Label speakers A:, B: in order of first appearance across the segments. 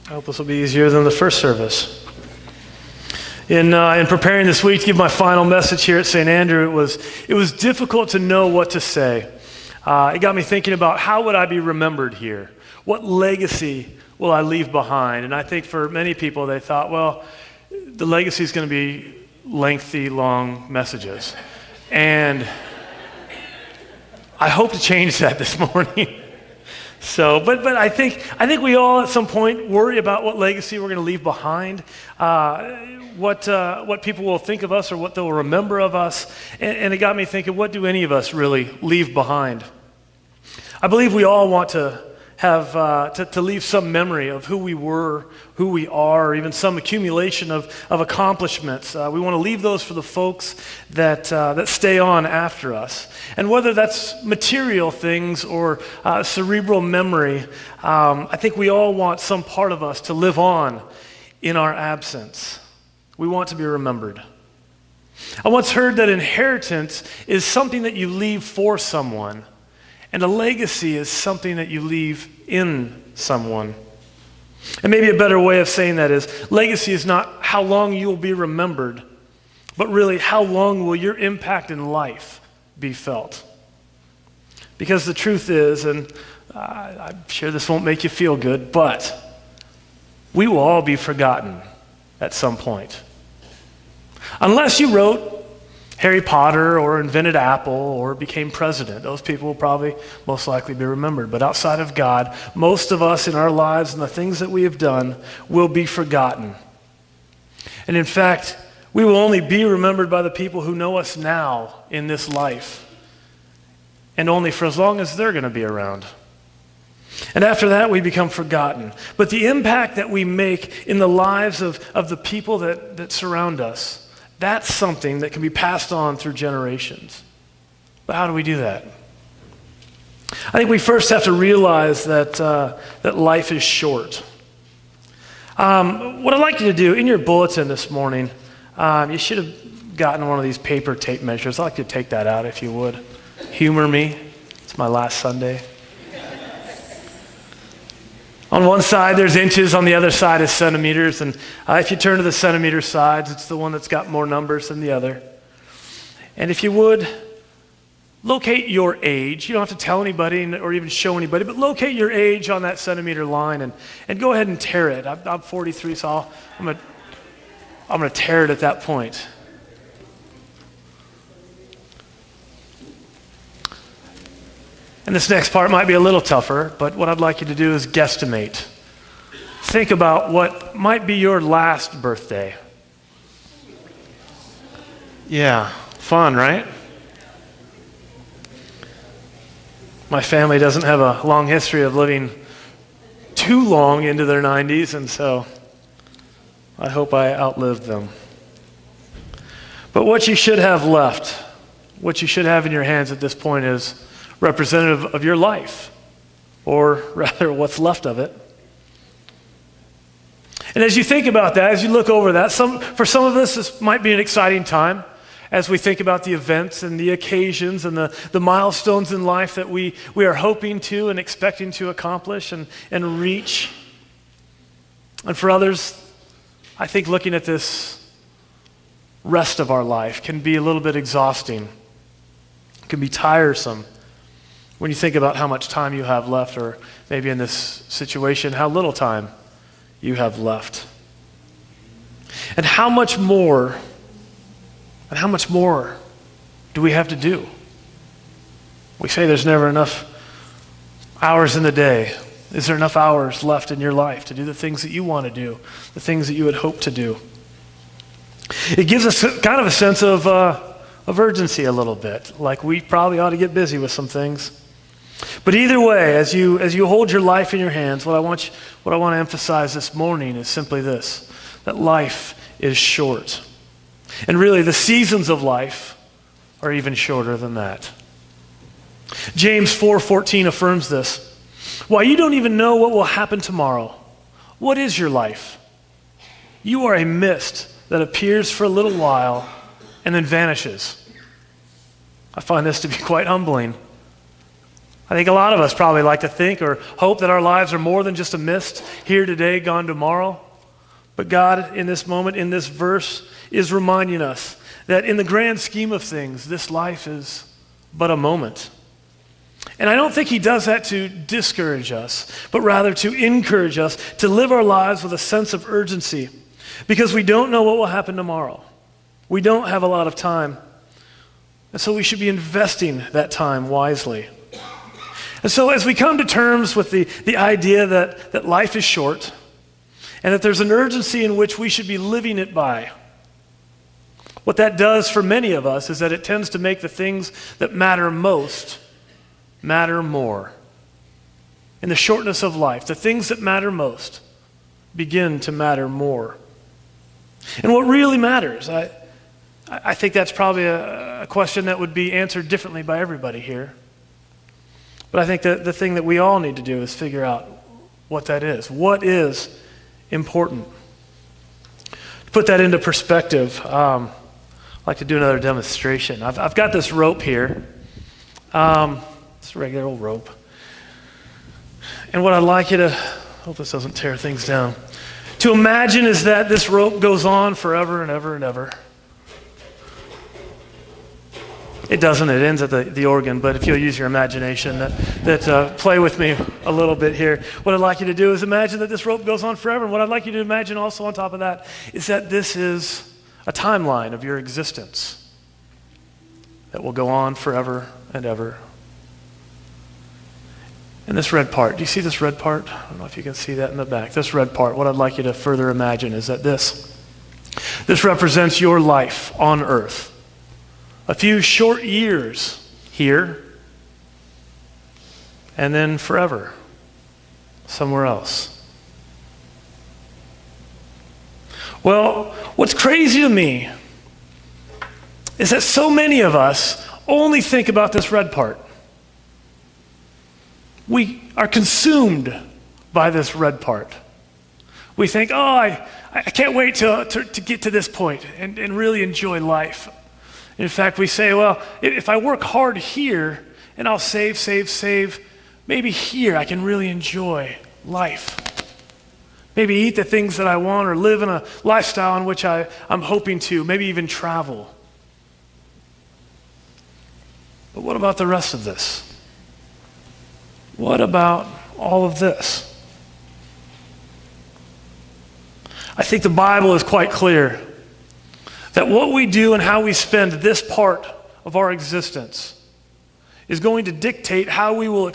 A: I hope this will be easier than the first service. In preparing this week to give my final message here at St. Andrew, it was difficult to know what to say. It got me thinking about how would I be remembered here? What legacy will I leave behind? And I think for many people, they thought, well, the legacy is going to be lengthy, long messages. And I hope to change that this morning. So, but I think we all at some point worry about what legacy we're going to leave behind, what people will think of us or what they'll remember of us, and it got me thinking, what do any of us really leave behind? I believe we all want to have to leave some memory of who we were, who we are, or even some accumulation of accomplishments. We want to leave those for the folks that stay on after us. And whether that's material things or cerebral memory, I think we all want some part of us to live on in our absence. We want to be remembered. I once heard that inheritance is something that you leave for someone, and a legacy is something that you leave in someone. And maybe a better way of saying that is, legacy is not how long you will be remembered, but really how long will your impact in life be felt. Because the truth is, and I'm sure this won't make you feel good, but we will all be forgotten at some point. Unless you wrote Harry Potter or invented Apple or became president. Those people will probably most likely be remembered. But outside of God, most of us in our lives and the things that we have done will be forgotten. And in fact, we will only be remembered by the people who know us now in this life, and only for as long as they're going to be around. And after that, we become forgotten. But the impact that we make in the lives of the people that surround us, that's something that can be passed on through generations. But how do we do that? I think we first have to realize that life is short. What I'd like you to do, in your bulletin this morning, you should have gotten one of these paper tape measures. I'd like you to take that out if you would. Humor me. It's my last Sunday. On one side, there's inches. On the other side is centimeters. And if you turn to the centimeter sides, it's the one that's got more numbers than the other. And if you would, locate your age. You don't have to tell anybody or even show anybody, but locate your age on that centimeter line and go ahead and tear it. I'm 43, so I'm going to tear it at that point. And this next part might be a little tougher, but what I'd like you to do is guesstimate. Think about what might be your last birthday. Yeah, fun, right? My family doesn't have a long history of living too long into their 90s, and so I hope I outlived them. But what you should have left, what you should have in your hands at this point is representative of your life, or rather what's left of it. And as you think about that, as you look over that, for some of us this might be an exciting time as we think about the events and the occasions and the milestones in life that we are hoping to and expecting to accomplish and reach. And for others, I think looking at this rest of our life can be a little bit exhausting. It can be tiresome when you think about how much time you have left, or maybe in this situation, how little time you have left. And how much more do we have to do? We say there's never enough hours in the day. Is there enough hours left in your life to do the things that you want to do, the things that you would hope to do? It gives us kind of a sense of urgency a little bit, like we probably ought to get busy with some things. But either way, as you hold your life in your hands, what I want to emphasize this morning is simply this, that life is short. And really, the seasons of life are even shorter than that. James 4:14 affirms this. Why, you don't even know what will happen tomorrow. What is your life? You are a mist that appears for a little while and then vanishes. I find this to be quite humbling. I think a lot of us probably like to think or hope that our lives are more than just a mist, here today, gone tomorrow. But God, in this moment, in this verse, is reminding us that in the grand scheme of things, this life is but a moment. And I don't think he does that to discourage us, but rather to encourage us to live our lives with a sense of urgency, because we don't know what will happen tomorrow. We don't have a lot of time. And so we should be investing that time wisely. And so as we come to terms with the idea that life is short and that there's an urgency in which we should be living it by, what that does for many of us is that it tends to make the things that matter most matter more. In the shortness of life, the things that matter most begin to matter more. And what really matters, I think that's probably a question that would be answered differently by everybody here. But I think that the thing that we all need to do is figure out what that is. What is important? To put that into perspective, I'd like to do another demonstration. I've got this rope here. It's a regular old rope. And what I'd like you to, hope this doesn't tear things down, to imagine is that this rope goes on forever and ever and ever. It doesn't, it ends at the organ, but if you'll use your imagination, play with me a little bit here. What I'd like you to do is imagine that this rope goes on forever. And what I'd like you to imagine also on top of that is that this is a timeline of your existence that will go on forever and ever. And this red part, do you see this red part? I don't know if you can see that in the back. This red part, what I'd like you to further imagine is that this represents your life on earth. A few short years here, and then forever somewhere else. Well, what's crazy to me is that so many of us only think about this red part. We are consumed by this red part. We think, oh, I can't wait to get to this point and really enjoy life. In fact, we say, well, if I work hard here and I'll save, maybe here I can really enjoy life. Maybe eat the things that I want or live in a lifestyle in which I'm hoping to, maybe even travel. But what about the rest of this? What about all of this? I think the Bible is quite clear that what we do and how we spend this part of our existence is going to dictate how we will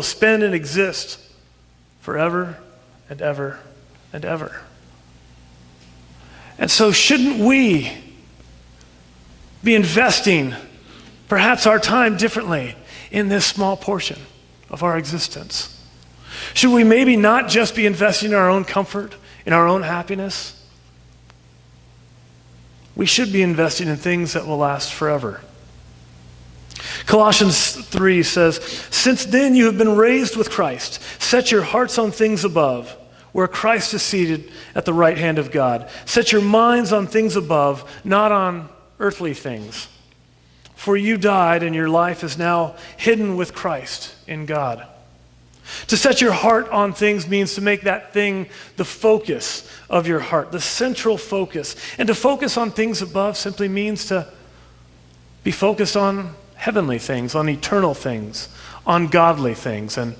A: spend and exist forever and ever and ever. And so shouldn't we be investing perhaps our time differently in this small portion of our existence? Should we maybe not just be investing in our own comfort, in our own happiness? We should be investing in things that will last forever. Colossians 3 says, "Since then you have been raised with Christ. Set your hearts on things above, where Christ is seated at the right hand of God. Set your minds on things above, not on earthly things. For you died, and your life is now hidden with Christ in God." To set your heart on things means to make that thing the focus of your heart, the central focus. And to focus on things above simply means to be focused on heavenly things, on eternal things, on godly things. And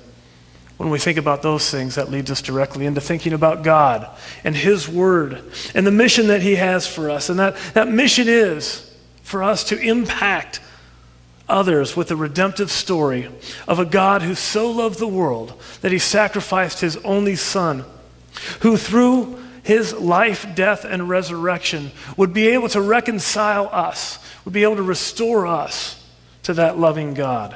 A: when we think about those things, that leads us directly into thinking about God and His Word and the mission that He has for us. And that mission is for us to impact others with the redemptive story of a God who so loved the world that He sacrificed His only Son, who through His life, death, and resurrection would be able to reconcile us, would be able to restore us to that loving God.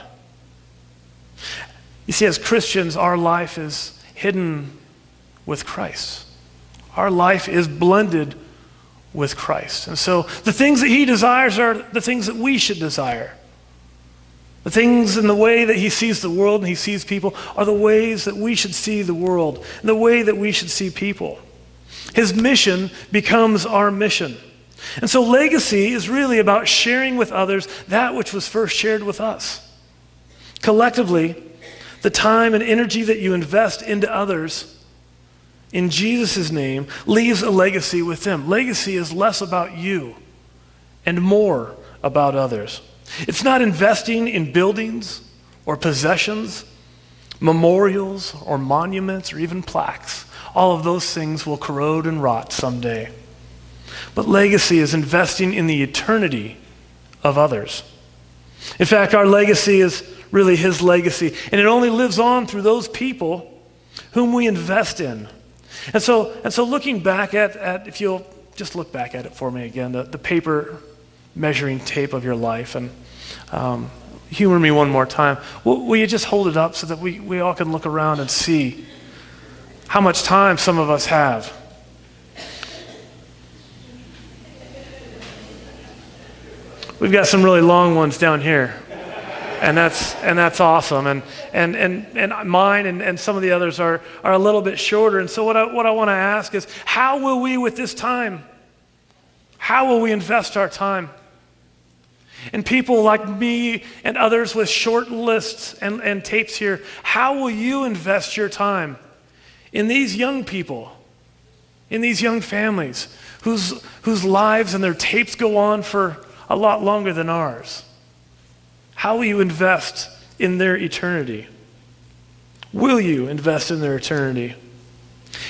A: You see, as Christians, our life is hidden with Christ. Our life is blended with Christ. And so the things that He desires are the things that we should desire. The things and the way that He sees the world and He sees people are the ways that we should see the world and the way that we should see people. His mission becomes our mission. And so legacy is really about sharing with others that which was first shared with us. Collectively, the time and energy that you invest into others in Jesus' name leaves a legacy with them. Legacy is less about you and more about others. It's not investing in buildings or possessions, memorials or monuments or even plaques. All of those things will corrode and rot someday. But legacy is investing in the eternity of others. In fact, our legacy is really his legacy, and it only lives on through those people whom we invest in. And so looking back at if you'll just look back at it for me again, the paper measuring tape of your life, and humor me one more time. Will you just hold it up so that we all can look around and see how much time some of us have? We've got some really long ones down here. And that's awesome. And mine and some of the others are a little bit shorter. And so what I want to ask is, how will we with this time? How will we invest our time? And people like me and others with short lists and tapes here, how will you invest your time in these young people, in these young families whose lives and their tapes go on for a lot longer than ours? How will you invest in their eternity? Will you invest in their eternity?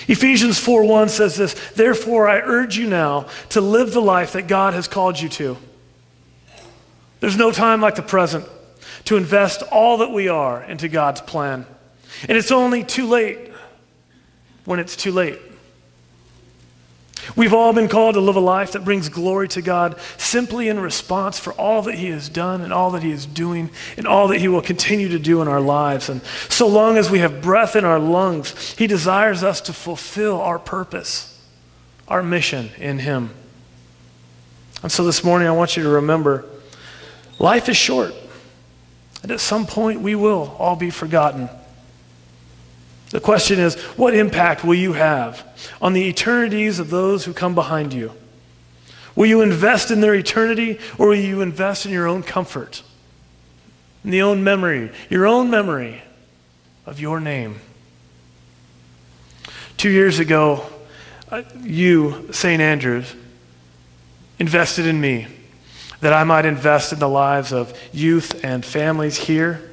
A: Ephesians 4:1 says this, "Therefore I urge you now to live the life that God has called you to." There's no time like the present to invest all that we are into God's plan. And it's only too late when it's too late. We've all been called to live a life that brings glory to God simply in response for all that he has done and all that he is doing and all that he will continue to do in our lives. And so long as we have breath in our lungs, he desires us to fulfill our purpose, our mission in him. And so this morning I want you to remember, life is short, and at some point we will all be forgotten. The question is, what impact will you have on the eternities of those who come behind you? Will you invest in their eternity, or will you invest in your own comfort, in the own memory, your own memory of your name? 2 years ago, you, St. Andrews, invested in me that I might invest in the lives of youth and families here.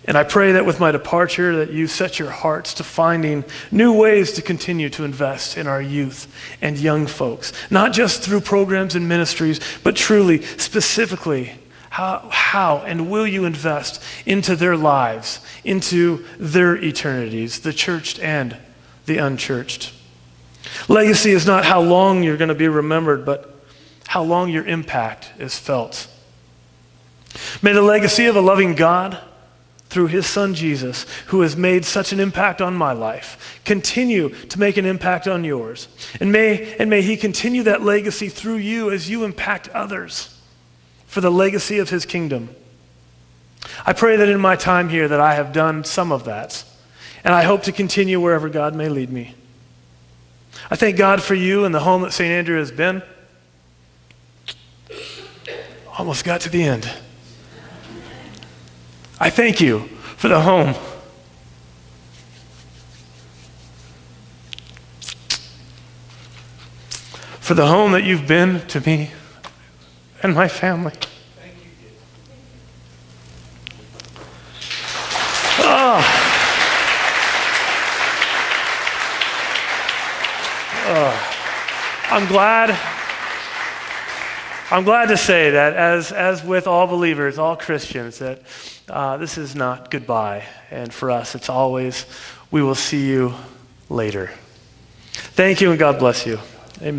A: And I pray that with my departure that you set your hearts to finding new ways to continue to invest in our youth and young folks, not just through programs and ministries, but truly, specifically, how and will you invest into their lives, into their eternities, the churched and the unchurched. Legacy is not how long you're going to be remembered, but how long your impact is felt. May the legacy of a loving God, through his son Jesus, who has made such an impact on my life, continue to make an impact on yours. And may he continue that legacy through you as you impact others for the legacy of his kingdom. I pray that in my time here that I have done some of that, and I hope to continue wherever God may lead me. I thank God for you and the home that St. Andrew has been. Almost got to the end. I thank you for the home. For the home that you've been to me and my family. Thank you. I'm glad to say that as with all believers, all Christians, that this is not goodbye. And for us, it's always, we will see you later. Thank you and God bless you. Amen.